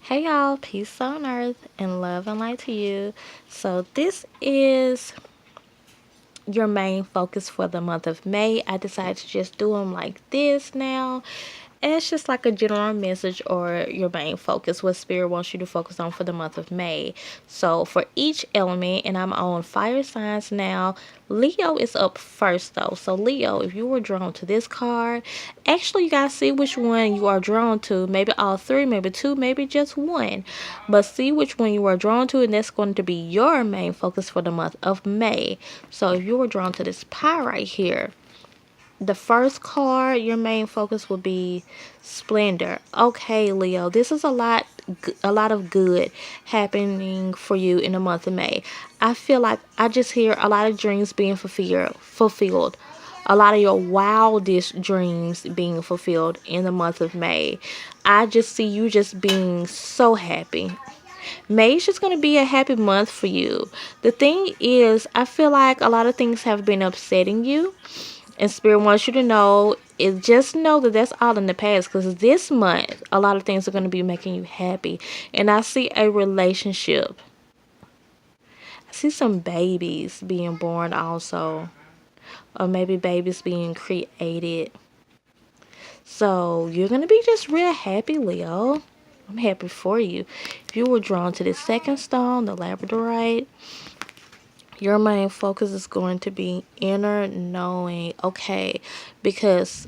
Hey y'all, peace on earth and love and light to you. So this is your main focus for the month of May. I decided to just do them like this now. And it's just like a general message or your main focus, what Spirit wants you to focus on for the month of May. So for each element, and I'm on fire signs now, Leo is up first though. So Leo, if you were drawn to this card, actually you guys see which one you are drawn to. Maybe all three, maybe two, maybe just one. But see which one you are drawn to, and that's going to be your main focus for the month of May. So if you were drawn to this pie right here, the first card, your main focus will be splendor. Okay, Leo, this is a lot of good happening for you in the month of May. I feel like I just hear a lot of dreams being fulfilled. A lot of your wildest dreams being fulfilled in the month of May. I just see you just being so happy. May is just going to be a happy month for you. The thing is, I feel like a lot of things have been upsetting you, and Spirit wants you to know, just know that that's all in the past, because this month, a lot of things are going to be making you happy. And I see a relationship. I see some babies being born also. Or maybe babies being created. So you're going to be just real happy, Leo. I'm happy for you. If you were drawn to the second stone, the labradorite, your main focus is going to be inner knowing. Okay, because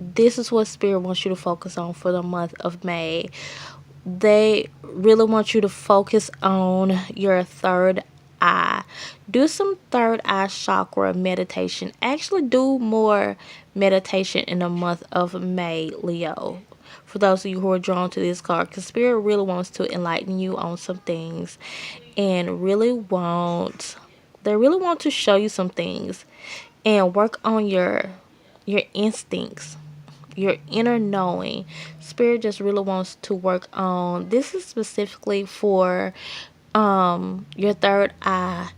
this is what Spirit wants you to focus on for the month of May. They really want you to focus on your third eye. Do some third eye chakra meditation. Actually, do more meditation in the month of May, Leo. For those of you who are drawn to this card, because Spirit really wants to enlighten you on some things, and they really want to show you some things and work on your instincts, your inner knowing. Spirit just really wants to work on this. Is specifically for your third eye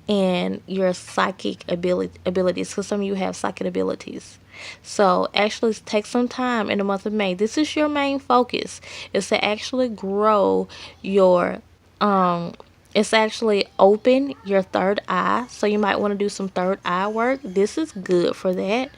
and your psychic abilities, because some of you have psychic abilities. So actually take some time in the month of May. This is your main focus, is to actually grow your it's actually open your third eye. So you might want to do some third eye work. This is good for that.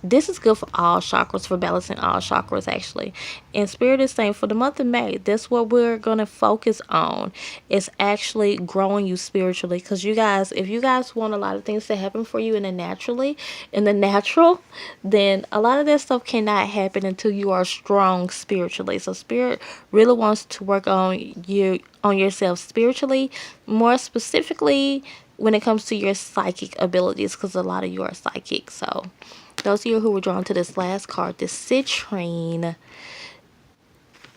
This is good for all chakras, for balancing all chakras actually. And Spirit is saying for the month of May, that's what we're going to focus on, is actually growing you spiritually. Because you guys, if you guys want a lot of things to happen for you in the natural, then a lot of that stuff cannot happen until you are strong spiritually. So Spirit really wants to work on yourself spiritually, more specifically when it comes to your psychic abilities, because a lot of you are psychic. So those of you who were drawn to this last card, this citrine.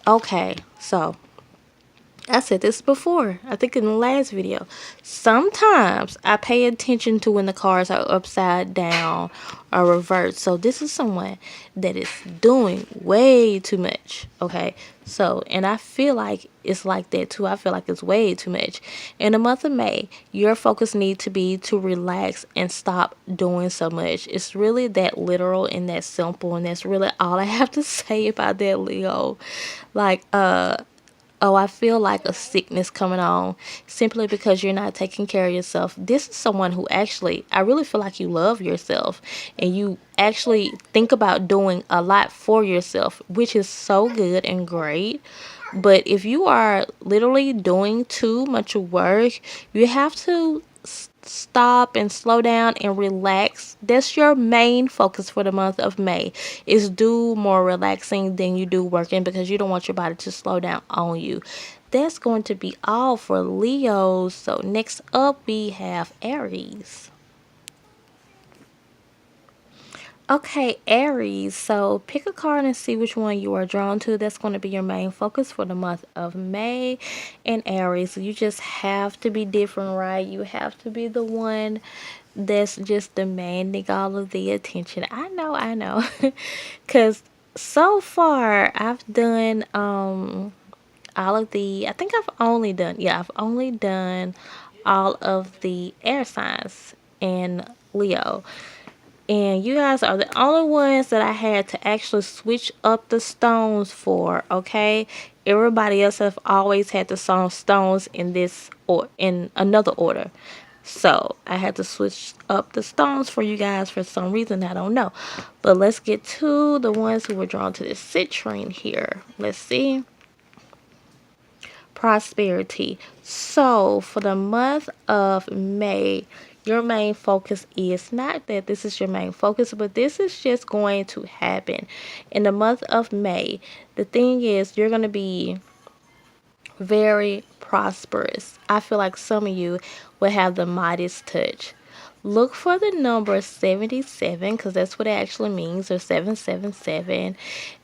Okay, so I said this before, I think in the last video. Sometimes I pay attention to when the cards are upside down or reversed. So this is someone that is doing way too much. Okay, so, and I feel like it's like that too. I feel like it's way too much. In the month of May, your focus needs to be to relax and stop doing so much. It's really that literal and that simple, and that's really all I have to say about that, Leo. Like, oh, I feel like a sickness coming on simply because you're not taking care of yourself. This is someone who actually, I really feel like you love yourself and you actually think about doing a lot for yourself, which is so good and great. But if you are literally doing too much work, you have to stop and slow down and relax. That's your main focus for the month of May, is do more relaxing than you do working, because you don't want your body to slow down on you. That's going to be all for Leo. So next up we have Aries. Okay, Aries. So pick a card and see which one you are drawn to. That's going to be your main focus for the month of May. And Aries, you just have to be different, right? You have to be the one that's just demanding all of the attention. I know. Because so far I've done all of the, I think I've only done all of the air signs in Leo. And you guys are the only ones that I had to actually switch up the stones for, okay? everybody else have always had the stones in this or in another order. So I had to switch up the stones for you guys for some reason. I don't know. But let's get to the ones who were drawn to this citrine here. Let's see. Prosperity. So for the month of May, your main focus is not that this is your main focus, but this is just going to happen. In the month of May, the thing is you're going to be very prosperous. I feel like some of you will have the Midas touch. Look for the number 77 because that's what it actually means, or 777.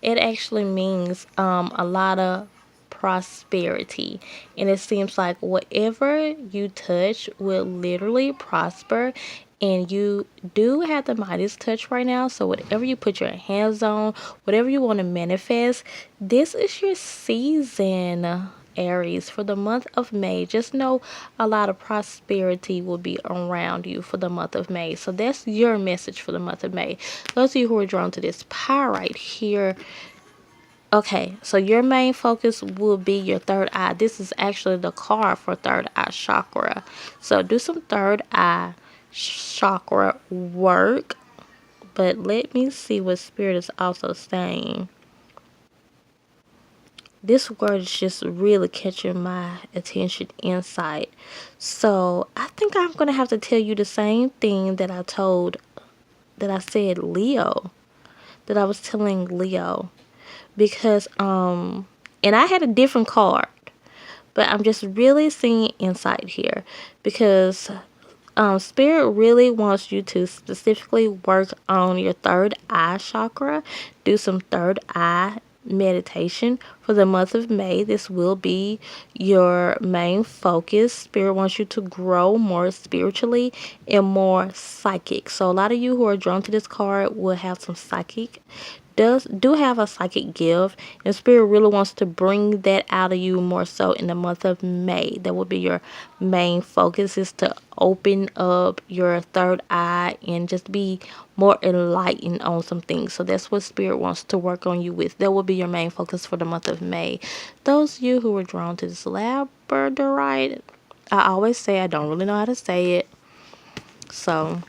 It actually means a lot of prosperity, and it seems like whatever you touch will literally prosper. And you do have the Midas touch right now, so whatever you put your hands on, whatever you want to manifest, this is your season, Aries. For the month of May, just know a lot of prosperity will be around you for the month of May. So that's your message for the month of May. Those of you who are drawn to this pie right here, okay, so your main focus will be your third eye. This is actually the card for third eye chakra. So do some third eye chakra work. But let me see what Spirit is also saying. This word is just really catching my attention, insight. So I think I'm going to have to tell you the same thing that I said Leo, that I was telling Leo. Because, and I had a different card, but I'm just really seeing insight here. Because Spirit really wants you to specifically work on your third eye chakra. Do some third eye meditation for the month of May. This will be your main focus. Spirit wants you to grow more spiritually and more psychic. So a lot of you who are drawn to this card will have some psychic do have a psychic gift, and Spirit really wants to bring that out of you more so in the month of May. That will be your main focus, is to open up your third eye and just be more enlightened on some things. So that's what Spirit wants to work on you with. That will be your main focus for the month of May. Those of you who are drawn to this labradorite, I always say I don't really know how to say it. So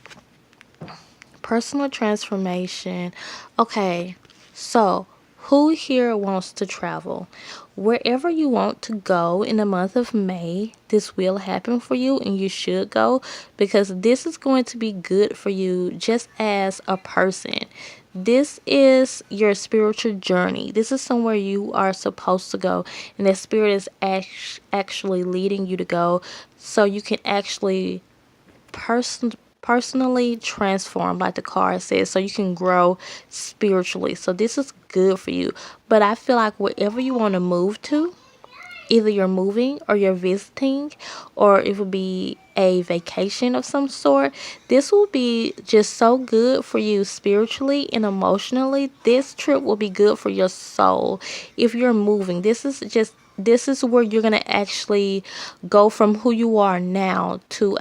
personal transformation. Okay, so who here wants to travel? Wherever you want to go in the month of May, this will happen for you, and you should go, because this is going to be good for you just as a person. This is your spiritual journey. This is somewhere you are supposed to go, and that Spirit is actually leading you to go, so you can actually personally transform, like the card says, so you can grow spiritually. So this is good for you. But I feel like wherever you want to move to, either you're moving or you're visiting, or it will be a vacation of some sort, this will be just so good for you spiritually and emotionally. This trip will be good for your soul. If you're moving, this is where you're going to actually go from who you are now to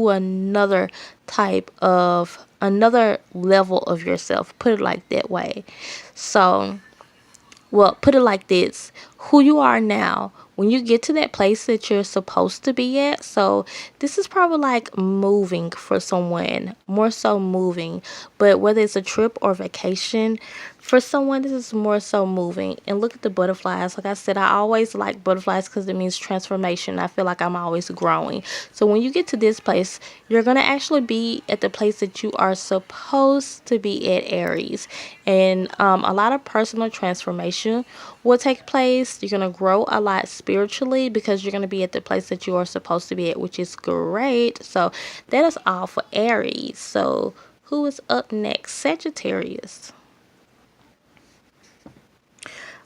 another another level of yourself. Put it like that way. So, well, put it like this. Who you are now, when you get to that place that you're supposed to be at. So this is probably like moving for someone, more so moving. But whether it's a trip or vacation, for someone, this is more so moving. And look at the butterflies. Like I said, I always like butterflies because it means transformation. I feel like I'm always growing. So when you get to this place, you're going to actually be at the place that you are supposed to be at, Aries. And a lot of personal transformation will take place. You're going to grow a lot spiritually because you're going to be at the place that you are supposed to be at, which is great. So that is all for Aries. So who is up next? Sagittarius.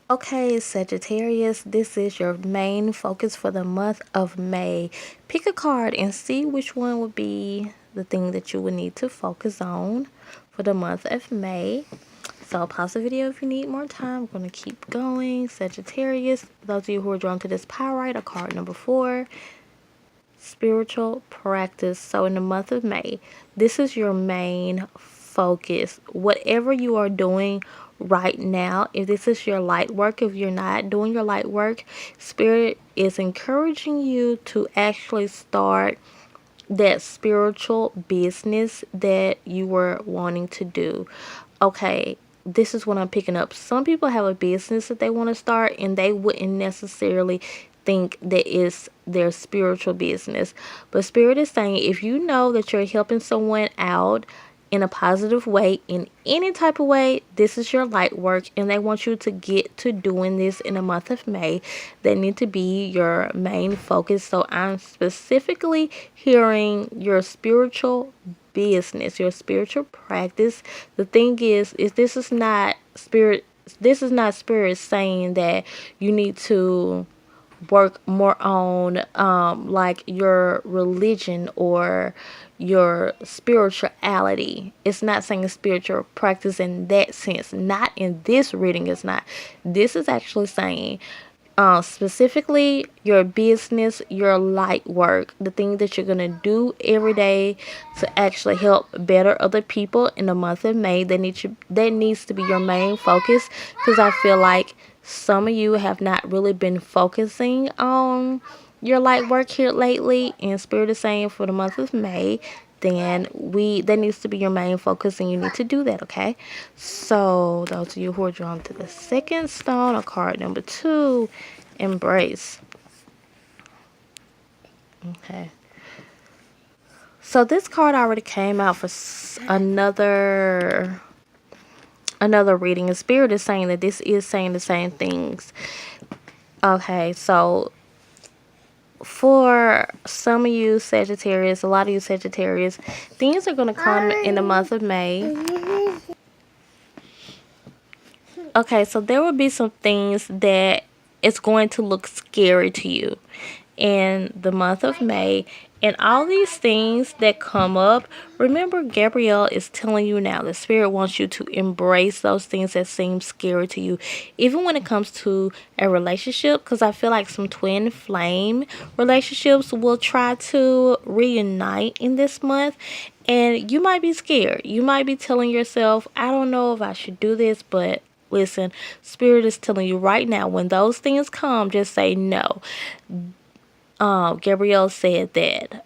Okay, Sagittarius, this is your main focus for the month of May. Pick a card and see which one would be the thing that you would need to focus on for the month of May. So pause the video if you need more time. I'm going to keep going. Sagittarius, those of you who are drawn to this pyrite, are card number 4. Spiritual practice. So in the month of May, this is your main focus. Whatever you are doing right now. If this is your light work, if you're not doing your light work, Spirit is encouraging you to actually start that spiritual business that you were wanting to do. Okay, this is what I'm picking up. Some people have a business that they want to start and they wouldn't necessarily think that it's their spiritual business. But Spirit is saying if you know that you're helping someone out in a positive way, in any type of way, this is your light work, and they want you to get to doing this in the month of May. That need to be your main focus. So I'm specifically hearing your spiritual business, your spiritual practice. The thing is this is not spirit. This is not spirit saying that you need to work more on like your religion or your spirituality. It's not saying spiritual practice in that sense. Not in this reading. It's not. This is actually saying specifically your business, your light work, the thing that you're gonna do every day to actually help better other people in the month of May. That needs to be your main focus, because I feel like some of you have not really been focusing on your light work here lately, and Spirit is saying for the month of May, then that needs to be your main focus, and you need to do that. Okay, so those of you who are drawn to the second stone, or card number 2, embrace. Okay, so this card already came out for another reading, and Spirit is saying that this is saying the same things. Okay, so for some of you Sagittarius, a lot of you Sagittarius, things are going to come in the month of May. Okay, so there will be some things that it's going to look scary to you in the month of May. And all these things that come up, remember, Gabrielle is telling you now, the Spirit wants you to embrace those things that seem scary to you, even when it comes to a relationship, because I feel like some twin flame relationships will try to reunite in this month. And you might be scared. You might be telling yourself, I don't know if I should do this, but listen, Spirit is telling you right now, when those things come, just say no. Gabrielle said that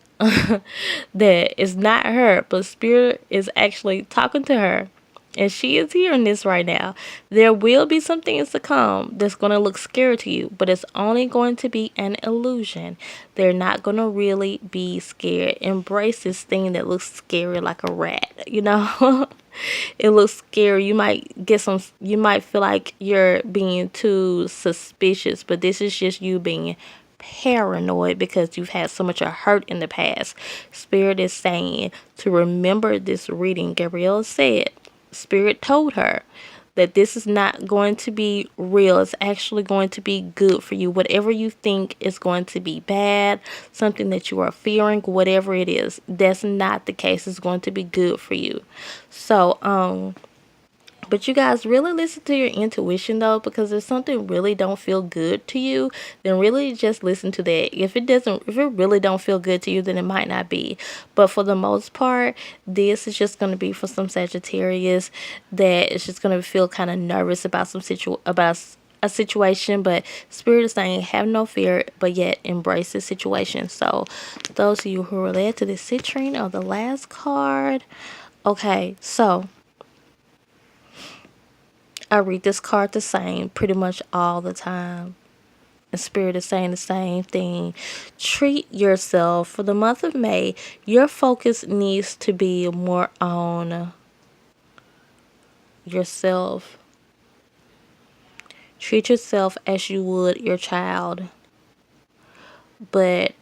that it's not her, but Spirit is actually talking to her, and she is hearing this right now. There will be some things to come that's going to look scary to you, but it's only going to be an illusion. They're not going to really be scared. Embrace this thing that looks scary, like a rat, you know. It looks scary. You might feel like you're being too suspicious, but this is just you being paranoid because you've had so much hurt in the past. Spirit is saying to remember this reading. Gabrielle said, Spirit told her that this is not going to be real. It's actually going to be good for you. Whatever you think is going to be bad, something that you are fearing, whatever it is, that's not the case. It's going to be good for you. So, but you guys really listen to your intuition though, because if something really don't feel good to you, then really just listen to that. If it really don't feel good to you, then it might not be. But for the most part, this is just going to be for some Sagittarius that is just going to feel kind of nervous about a situation, but Spirit is saying have no fear, but yet embrace the situation. So those of you who are led to this citrine or the last card. Okay, so I read this card the same pretty much all the time. The Spirit is saying the same thing. Treat yourself. For the month of May, your focus needs to be more on yourself. Treat yourself as you would your child. But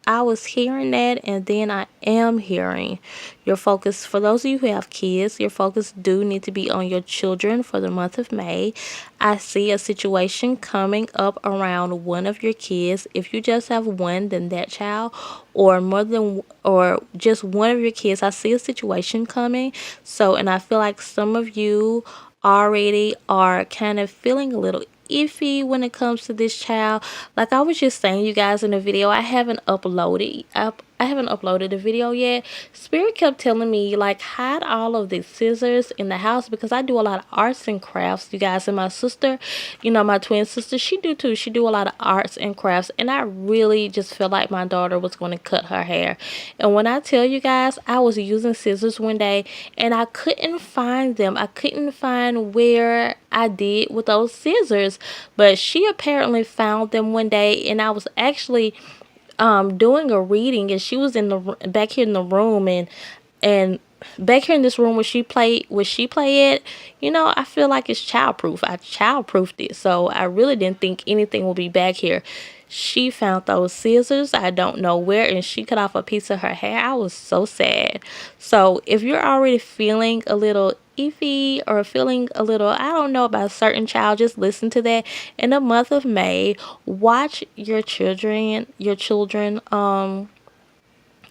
I was hearing that, and then I am hearing your focus. For those of you who have kids, your focus do need to be on your children for the month of May. I see a situation coming up around one of your kids. If you just have one, then that child, or more than, or just one of your kids, I see a situation coming. So, and I feel like some of you already are kind of feeling a little iffy when it comes to this child. Like I was just saying, you guys, in the video, I haven't uploaded I haven't uploaded a video yet. Spirit kept telling me, like, hide all of the scissors in the house, because I do a lot of arts and crafts, you guys. And my sister, my twin sister, she do too. She do a lot of arts and crafts, and I really just felt like my daughter was going to cut her hair. And when I tell you guys, I was using scissors one day and I couldn't find them. I couldn't find where I did with those scissors, but she apparently found them one day, and I was actually doing a reading, and she was in the back here in the room, and back here in this room where she play at, I feel like it's childproof. I childproofed it, so I really didn't think anything would be back here. She found those scissors, I don't know where, and she cut off a piece of her hair. I was so sad. So if you're already feeling a little iffy or feeling a little, I don't know, about a certain child, just listen to that. In the month of May, watch your children a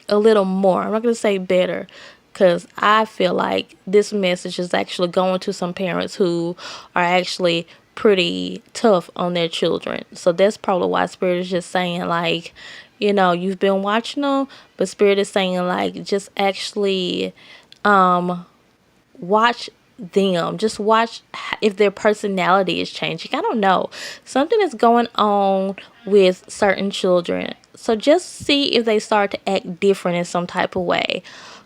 little more. I'm not going to say better, because I feel like this message is actually going to some parents who are actually pretty tough on their children. So that's probably why Spirit is just saying, like, you've been watching them, but Spirit is saying, like, just actually watch them. Just watch if their personality is changing. I don't know. Something is going on with certain children. So just see if they start to act different in some type of way.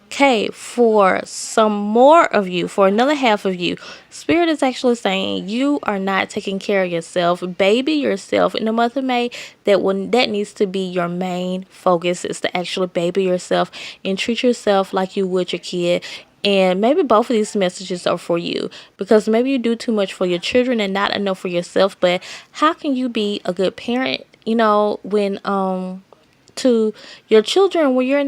Okay, for some more of you, for another half of you, Spirit is actually saying you are not taking care of yourself. Baby yourself in the month of May. That needs to be your main focus, is to actually baby yourself and treat yourself like you would your kid. And maybe both of these messages are for you, because maybe you do too much for your children and not enough for yourself. But how can you be a good parent, when to your children, when you're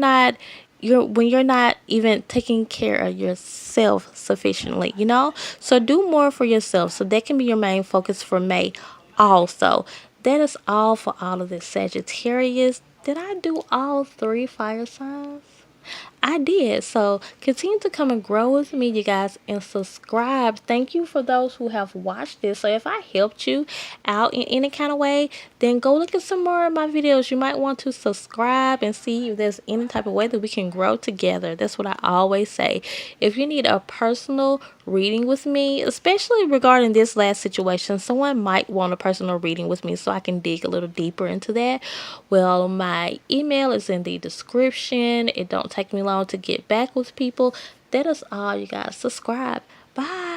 not even taking care of yourself sufficiently, So do more for yourself. So that can be your main focus for May also. That is all for all of the Sagittarius. Did I do all 3 fire signs? I did. So continue to come and grow with me, you guys, and subscribe. Thank you for those who have watched this. So if I helped you out in any kind of way, then go look at some more of my videos. You might want to subscribe and see if there's any type of way that we can grow together. That's what I always say. If you need a personal reading with me, especially regarding this last situation, someone might want a personal reading with me so I can dig a little deeper into that. Well, my email is in the description. It don't take me long to get back with people. That is all, you guys. Subscribe. Bye.